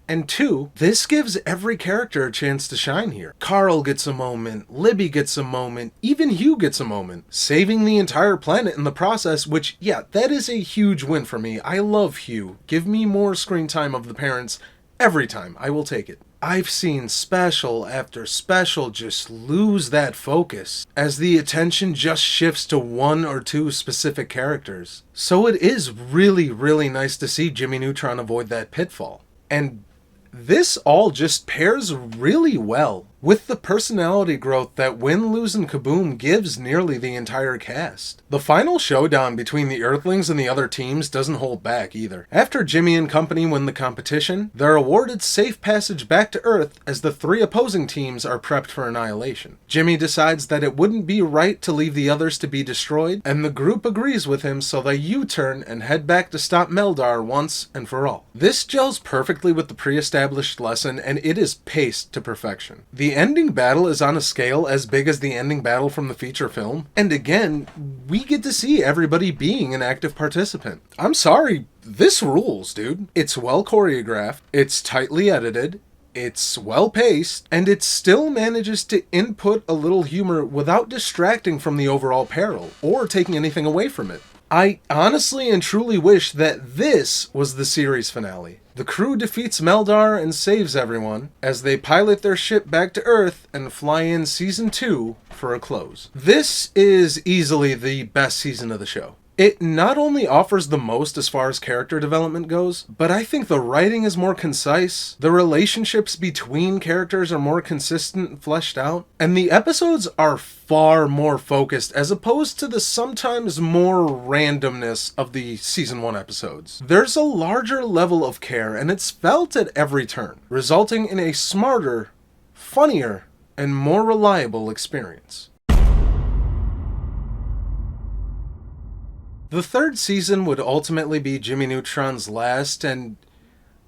And 2, this gives every character a chance to shine here. Carl gets a moment, Libby gets a moment, even Hugh gets a moment, saving the entire planet in the process, which, yeah, that is a huge win for me. I love Hugh. Give me more screen time of the parents every time. I will take it. I've seen special after special just lose that focus as the attention just shifts to 1 or 2 specific characters. So it is really, really nice to see Jimmy Neutron avoid that pitfall. And this all just pairs really well with the personality growth that Win, Lose, and Kaboom gives nearly the entire cast. The final showdown between the Earthlings and the other teams doesn't hold back either. After Jimmy and company win the competition, they're awarded safe passage back to Earth as the 3 opposing teams are prepped for annihilation. Jimmy decides that it wouldn't be right to leave the others to be destroyed, and the group agrees with him, so they U-turn and head back to stop Meldar once and for all. This gels perfectly with the pre-established lesson, and it is paced to perfection. The ending battle is on a scale as big as the ending battle from the feature film, and again, we get to see everybody being an active participant. I'm sorry, this rules, dude. It's well choreographed, it's tightly edited, it's well paced, and it still manages to input a little humor without distracting from the overall peril, or taking anything away from it. I honestly and truly wish that this was the series finale. The crew defeats Meldar and saves everyone as they pilot their ship back to Earth and fly in Season 2 for a close. This is easily the best season of the show. It not only offers the most as far as character development goes, but I think the writing is more concise, the relationships between characters are more consistent and fleshed out, and the episodes are far more focused as opposed to the sometimes more randomness of the Season 1 episodes. There's a larger level of care, and it's felt at every turn, resulting in a smarter, funnier, and more reliable experience. The 3rd season would ultimately be Jimmy Neutron's last, and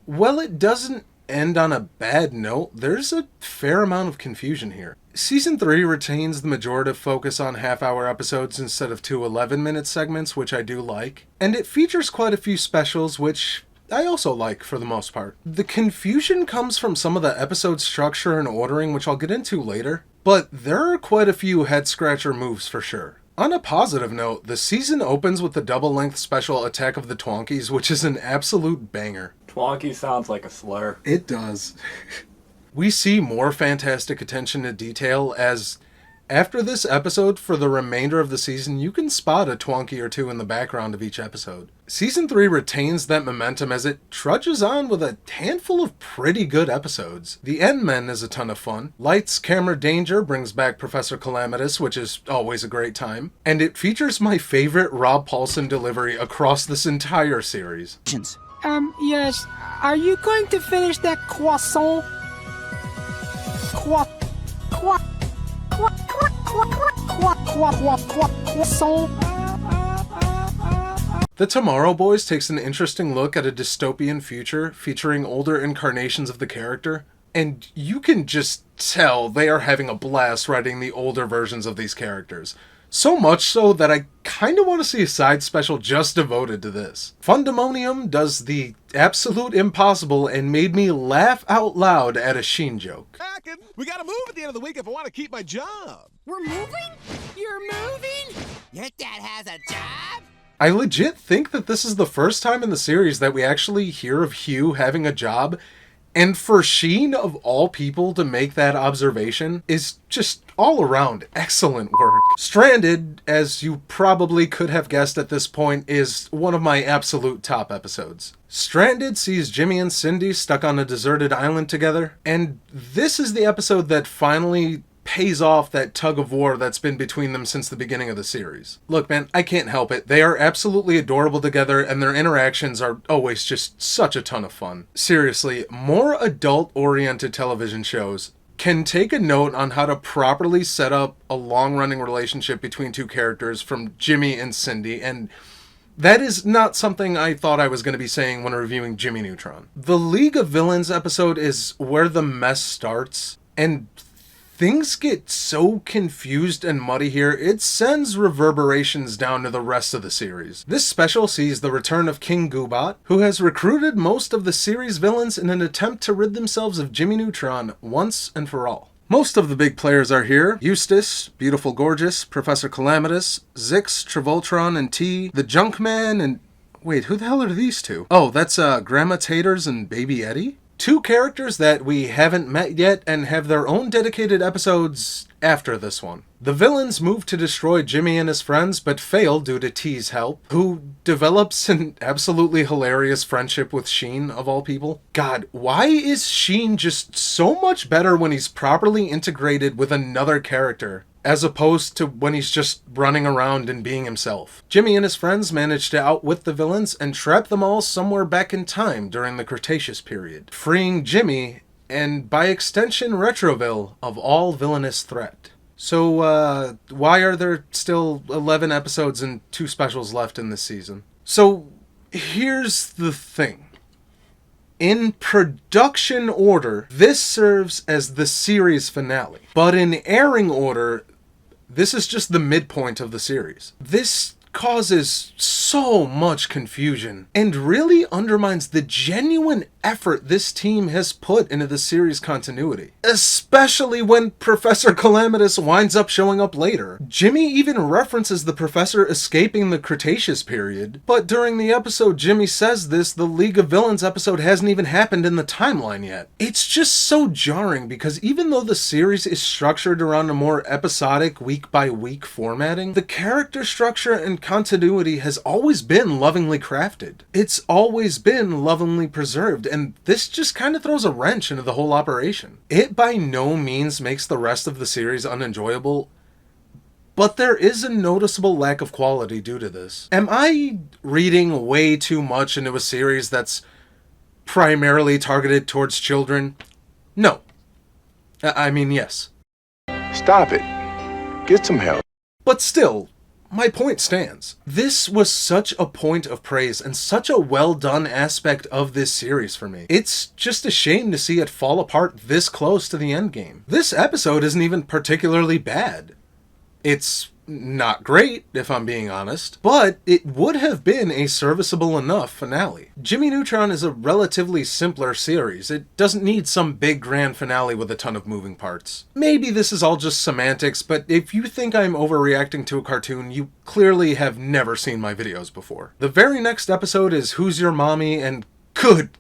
while it doesn't end on a bad note, there's a fair amount of confusion here. Season 3 retains the majority of focus on half-hour episodes instead of 2 11-minute segments, which I do like, and it features quite a few specials, which I also like for the most part. The confusion comes from some of the episode structure and ordering, which I'll get into later, but there are quite a few head-scratcher moves for sure. On a positive note, the season opens with the double-length special Attack of the Twonkies, which is an absolute banger. Twonky sounds like a slur. It does. We see more fantastic attention to detail as, after this episode, for the remainder of the season, you can spot a Twonky or 2 in the background of each episode. Season 3 retains that momentum as it trudges on with a handful of pretty good episodes. The End-Men is a ton of fun. Lights, Camera, Danger brings back Professor Calamitous, which is always a great time. And it features my favorite Rob Paulsen delivery across this entire series. Yes. Are you going to finish that croissant? Croissant. The Tomorrow Boys takes an interesting look at a dystopian future featuring older incarnations of the character, and you can just tell they are having a blast writing the older versions of these characters. So much so that I kinda want to see a side special just devoted to this. Fundemonium does the absolute impossible and made me laugh out loud at a Sheen joke. We gotta move at the end of the week if I want to keep my job. We're moving? You're moving? Your dad has a job? I legit think that this is the first time in the series that we actually hear of Hugh having a job, and for Sheen, of all people, to make that observation is just all around excellent work. Stranded, as you probably could have guessed at this point, is one of my absolute top episodes. Stranded sees Jimmy and Cindy stuck on a deserted island together, and this is the episode that finally pays off that tug of war that's been between them since the beginning of the series. Look, man, I can't help it. They are absolutely adorable together, and their interactions are always just such a ton of fun. Seriously, more adult-oriented television shows can take a note on how to properly set up a long-running relationship between 2 characters from Jimmy and Cindy, and that is not something I thought I was going to be saying when reviewing Jimmy Neutron. The League of Villains episode is where the mess starts, and Things get so confused and muddy here, it sends reverberations down to the rest of the series. This special sees the return of King Goobot, who has recruited most of the series villains in an attempt to rid themselves of Jimmy Neutron once and for all. Most of the big players are here: Eustace, Beautiful Gorgeous, Professor Calamitous, Zix, Travoltron and T, the Junkman, and... wait, who the hell are these two? Oh, that's Grandma Taters and Baby Eddie? Two characters that we haven't met yet and have their own dedicated episodes after this one. The villains move to destroy Jimmy and his friends, but fail due to T's help, who develops an absolutely hilarious friendship with Sheen, of all people. God, why is Sheen just so much better when he's properly integrated with another character, as opposed to when he's just running around and being himself? Jimmy and his friends manage to outwit the villains and trap them all somewhere back in time during the Cretaceous period, freeing Jimmy, and by extension Retroville, of all villainous threat. So, why are there still 11 episodes and 2 specials left in this season? So, here's the thing. In production order, this serves as the series finale. But in airing order, this is just the midpoint of the series. This causes so much confusion and really undermines the genuine effort this team has put into the series continuity. Especially when Professor Calamitous winds up showing up later. Jimmy even references the professor escaping the Cretaceous period, but during the episode Jimmy says this, the League of Villains episode hasn't even happened in the timeline yet. It's just so jarring because even though the series is structured around a more episodic week-by-week formatting, the character structure and continuity has always been lovingly crafted. It's always been lovingly preserved, and this just kind of throws a wrench into the whole operation. It by no means makes the rest of the series unenjoyable, but there is a noticeable lack of quality due to this. Am I reading way too much into a series that's primarily targeted towards children? No. I mean, yes. Stop it. Get some help. But still, my point stands. This was such a point of praise and such a well-done aspect of this series for me. It's just a shame to see it fall apart this close to the endgame. This episode isn't even particularly bad. It's not great, if I'm being honest, but it would have been a serviceable enough finale. Jimmy Neutron is a relatively simpler series. It doesn't need some big grand finale with a ton of moving parts. Maybe this is all just semantics, but if you think I'm overreacting to a cartoon, you clearly have never seen my videos before. The very next episode is Who's Your Mommy, and good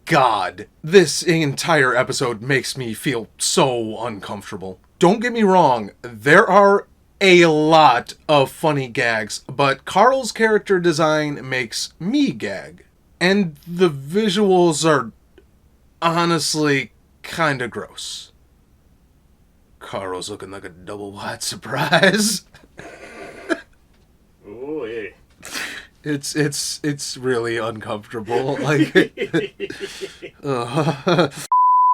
God, this entire episode makes me feel so uncomfortable. Don't get me wrong, there are a lot of funny gags, but Carl's character design makes me gag. And the visuals are honestly kinda gross. Carl's looking like a double wide surprise. Oh, yeah. It's really uncomfortable.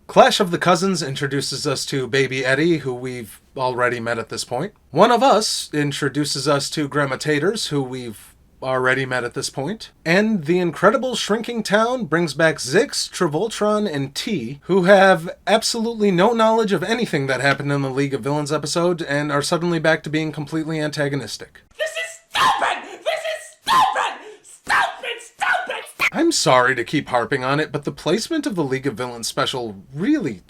Clash of the Cousins introduces us to Baby Eddie, who we've already met at this point. One of Us introduces us to Grandma Taters, who we've already met at this point. And The Incredible Shrinking Town brings back Zix, Travoltron, and T, who have absolutely no knowledge of anything that happened in the League of Villains episode and are suddenly back to being completely antagonistic. This is stupid! This is stupid! Stupid! Stupid! I'm sorry to keep harping on it, but the placement of the League of Villains special really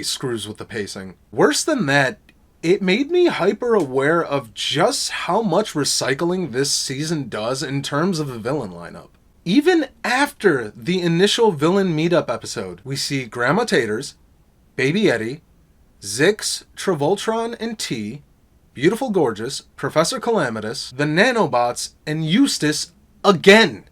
screws with the pacing. Worse than that, it made me hyper aware of just how much recycling this season does in terms of the villain lineup. Even after the initial villain meetup episode, we see Grandma Taters, Baby Eddie, Zix, Travoltron and T, Beautiful Gorgeous, Professor Calamitous, the Nanobots, and Eustace again.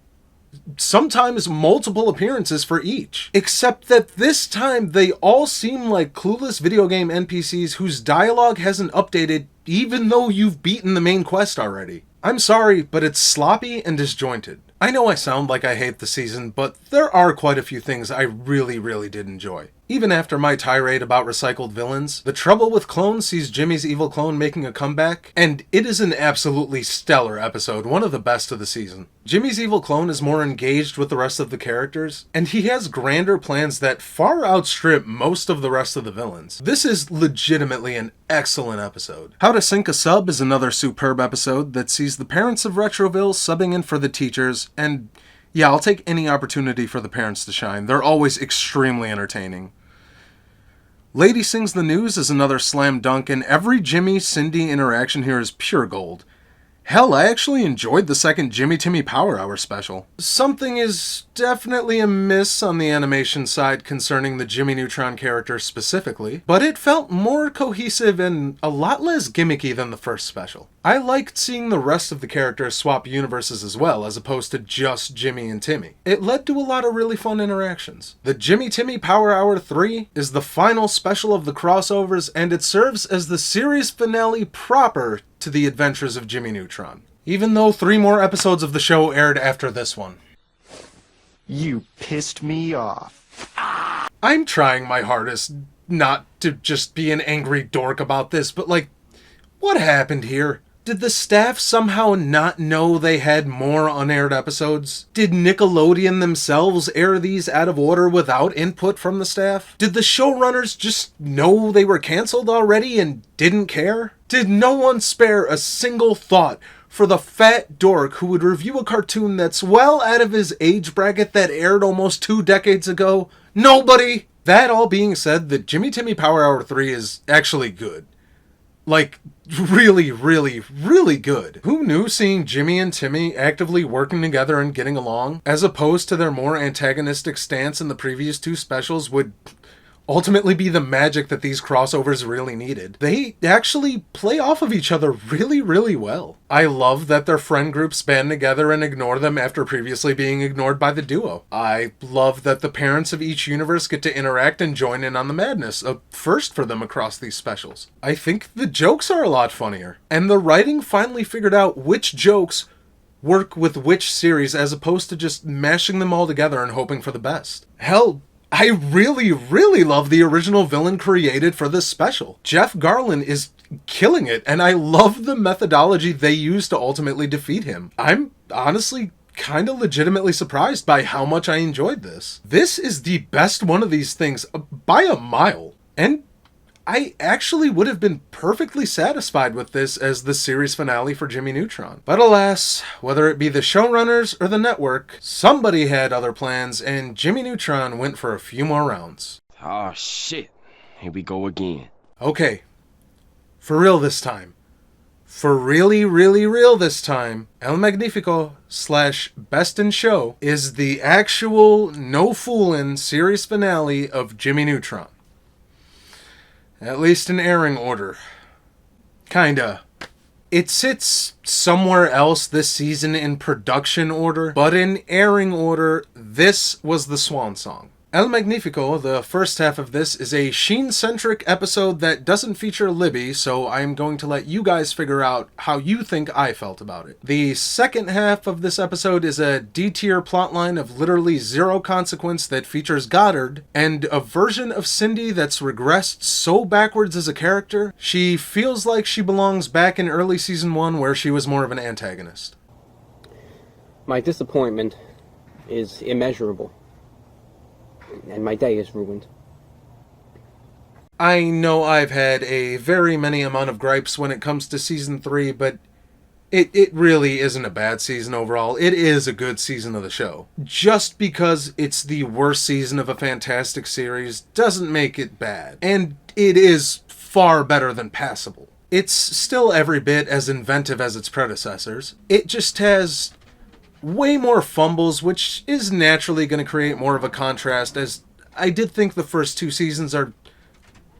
Sometimes multiple appearances for each. Except that this time they all seem like clueless video game NPCs whose dialogue hasn't updated even though you've beaten the main quest already. I'm sorry, but it's sloppy and disjointed. I know I sound like I hate the season, but there are quite a few things I really did enjoy. Even after my tirade about recycled villains, The Trouble with Clones sees Jimmy's evil clone making a comeback, and it is an absolutely stellar episode, one of the best of the season. Jimmy's evil clone is more engaged with the rest of the characters, and he has grander plans that far outstrip most of the rest of the villains. This is legitimately an excellent episode. How to Sync a Sub is another superb episode that sees the parents of Retroville subbing in for the teachers, and yeah, I'll take any opportunity for the parents to shine. They're always extremely entertaining. Lady Sings the News is another slam dunk, and every Jimmy-Cindy interaction here is pure gold. Hell, I actually enjoyed the second Jimmy Timmy Power Hour special. Something is definitely amiss on the animation side concerning the Jimmy Neutron character specifically, but it felt more cohesive and a lot less gimmicky than the first special. I liked seeing the rest of the characters swap universes as well, as opposed to just Jimmy and Timmy. It led to a lot of really fun interactions. The Jimmy Timmy Power Hour 3 is the final special of the crossovers, and it serves as the series finale proper to the adventures of Jimmy Neutron, even though 3 more episodes of the show aired after this one. You pissed me off. I'm trying my hardest not to just be an angry dork about this, but like, what happened here? Did the staff somehow not know they had more unaired episodes? Did Nickelodeon themselves air these out of order without input from the staff? Did the showrunners just know they were canceled already and didn't care? Did no one spare a single thought for the fat dork who would review a cartoon that's well out of his age bracket that aired almost 2 decades ago? Nobody! That all being said, the Jimmy Timmy Power Hour 3 is actually good. Like, really, really, really good. Who knew seeing Jimmy and Timmy actively working together and getting along, as opposed to their more antagonistic stance in the previous 2 specials, would ultimately be the magic that these crossovers really needed. They actually play off of each other really, really well. I love that their friend groups band together and ignore them after previously being ignored by the duo. I love that the parents of each universe get to interact and join in on the madness, a first for them across these specials. I think the jokes are a lot funnier, and the writing finally figured out which jokes work with which series as opposed to just mashing them all together and hoping for the best. Hell, I really, really love the original villain created for this special. Jeff Garlin is killing it, and I love the methodology they use to ultimately defeat him. I'm honestly kind of legitimately surprised by how much I enjoyed this. This is the best one of these things by a mile, and I actually would have been perfectly satisfied with this as the series finale for Jimmy Neutron. But alas, whether it be the showrunners or the network, somebody had other plans, and Jimmy Neutron went for a few more rounds. Oh shit, here we go again. Okay, for real this time. For really, really real this time, El Magnifico / Best in Show is the actual no foolin' series finale of Jimmy Neutron. At least in airing order. Kinda. It sits somewhere else this season in production order, but in airing order, this was the swan song. El Magnifico, the first half of this, is a Sheen-centric episode that doesn't feature Libby, so I'm going to let you guys figure out how you think I felt about it. The second half of this episode is a D-tier plotline of literally zero consequence that features Goddard, and a version of Cindy that's regressed so backwards as a character, she feels like she belongs back in early season 1 where she was more of an antagonist. My disappointment is immeasurable. And my day is ruined. I know I've had a very many amount of gripes when it comes to season 3, but it really isn't a bad season overall. It is a good season of the show. Just because it's the worst season of a fantastic series doesn't make it bad. And it is far better than passable. It's still every bit as inventive as its predecessors. It just has way more fumbles, which is naturally going to create more of a contrast, as I did think the first 2 seasons are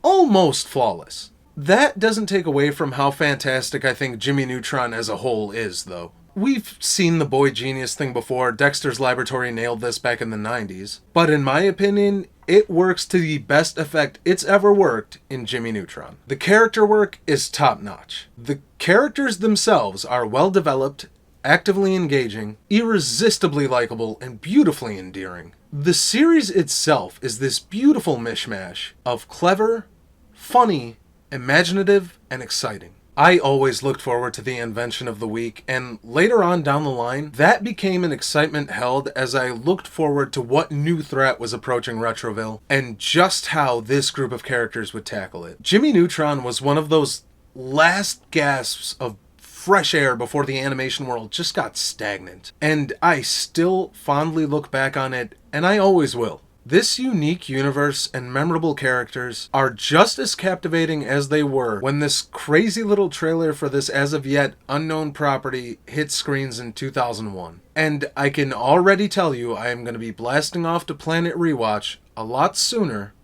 almost flawless. That doesn't take away from how fantastic I think Jimmy Neutron as a whole is, though. We've seen the boy genius thing before. Dexter's Laboratory nailed this back in the 90s. But in my opinion, it works to the best effect it's ever worked in Jimmy Neutron. The character work is top-notch. The characters themselves are well-developed, actively engaging, irresistibly likable, and beautifully endearing. The series itself is this beautiful mishmash of clever, funny, imaginative, and exciting. I always looked forward to the invention of the week, and later on down the line, that became an excitement held as I looked forward to what new threat was approaching Retroville, and just how this group of characters would tackle it. Jimmy Neutron was one of those last gasps of fresh air before the animation world just got stagnant, and I still fondly look back on it, and I always will. This unique universe and memorable characters are just as captivating as they were when this crazy little trailer for this as of yet unknown property hit screens in 2001. And I can already tell you I am going to be blasting off to Planet Rewatch a lot sooner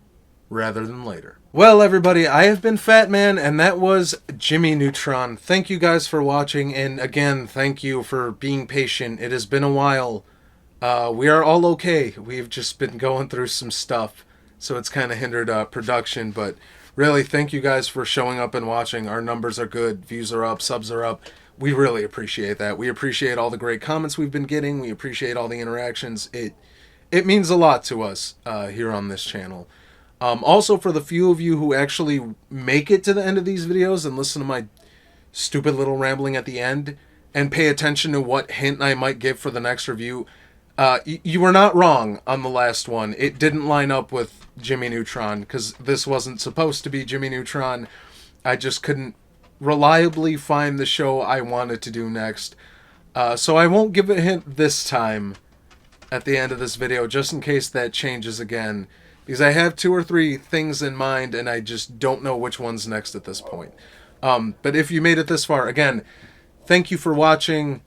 rather than later. Well, everybody, I have been Fatman, and that was Jimmy Neutron. Thank you guys for watching, and again, thank you for being patient. It has been a while. We are all okay. We've just been going through some stuff, so it's kind of hindered production, but really, thank you guys for showing up and watching. Our numbers are good, views are up, subs are up. We really appreciate that. We appreciate all the great comments we've been getting. We appreciate all the interactions. It means a lot to us here on this channel. Also, for the few of you who actually make it to the end of these videos and listen to my stupid little rambling at the end and pay attention to what hint I might give for the next review, you were not wrong on the last one. It didn't line up with Jimmy Neutron, because this wasn't supposed to be Jimmy Neutron. I just couldn't reliably find the show I wanted to do next. So I won't give a hint this time at the end of this video, just in case that changes again, because I have 2 or 3 things in mind, and I just don't know which one's next at this point. But if you made it this far, again, thank you for watching.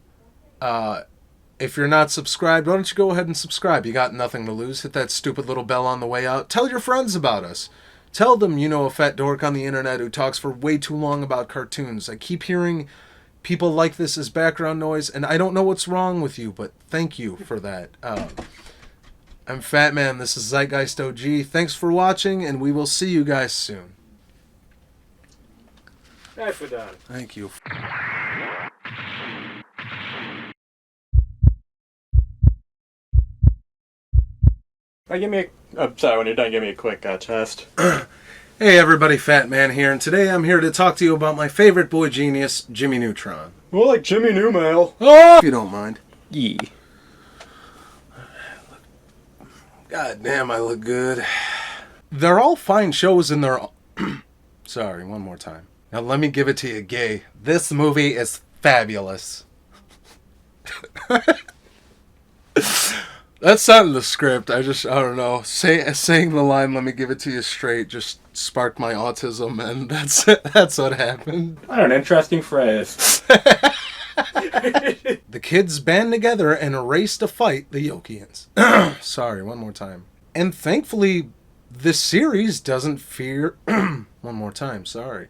If you're not subscribed, why don't you go ahead and subscribe? You got nothing to lose. Hit that stupid little bell on the way out. Tell your friends about us. Tell them you know a fat dork on the internet who talks for way too long about cartoons. I keep hearing people like this as background noise, and I don't know what's wrong with you, but thank you for that. I'm Fatman. This is ZeitgeistOG. Thanks for watching, and we will see you guys soon. Nicely done. Thank you. Sorry, when you're done, give me a quick test. Hey everybody, Fatman here, and today I'm here to talk to you about my favorite boy genius, Jimmy Neutron. More like Jimmy Newmail. Oh! If you don't mind. Yeah. God damn, I look good. They're all fine shows in their... Sorry, one more time. Now let me give it to you, gay. This movie is fabulous. That's not in the script. I don't know. Saying the line, let me give it to you straight, just sparked my autism, and that's what happened. What an interesting phrase. The kids band together and race to fight the Yokians. Sorry, one more time. And thankfully, this series doesn't fear... One more time, sorry.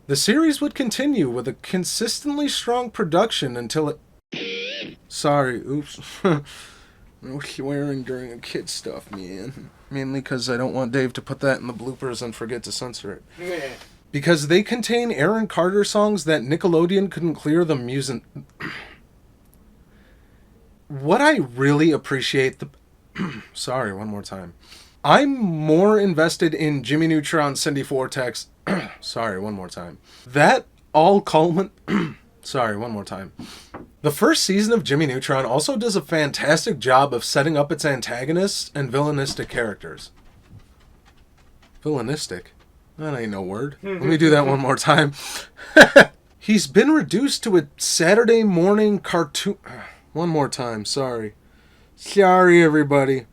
The series would continue with a consistently strong production until it... Sorry, oops. No swearing during a kid stuff, man. Mainly because I don't want Dave to put that in the bloopers and forget to censor it. Yeah. Because they contain Aaron Carter songs that Nickelodeon couldn't clear the music. What I really appreciate the... Sorry, one more time. I'm more invested in Jimmy Neutron, Cindy Vortex... Sorry, one more time. That all culminate... Sorry, one more time. The first season of Jimmy Neutron also does a fantastic job of setting up its antagonists and villainistic characters. Villainistic? That ain't no word. Let me do that one more time. He's been reduced to a Saturday morning cartoon... One more time, sorry. Sorry, everybody.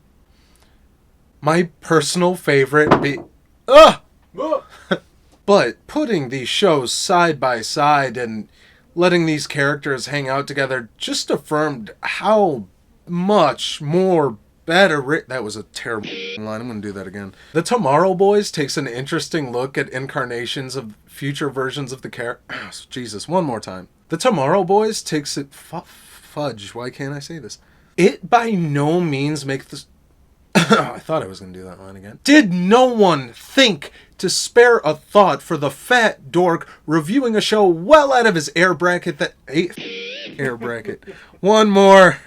My personal favorite But putting these shows side by side and letting these characters hang out together just affirmed how much more better... That was a terrible line. I'm going to do that again. The Tomorrow Boys takes an interesting look at incarnations of future versions of the character... Jesus, one more time. The Tomorrow Boys takes it... Fudge, why can't I say this? It by no means makes this... I thought I was going to do that line again. Did no one think to spare a thought for the fat dork reviewing a show well out of his air bracket that... Air bracket. One more.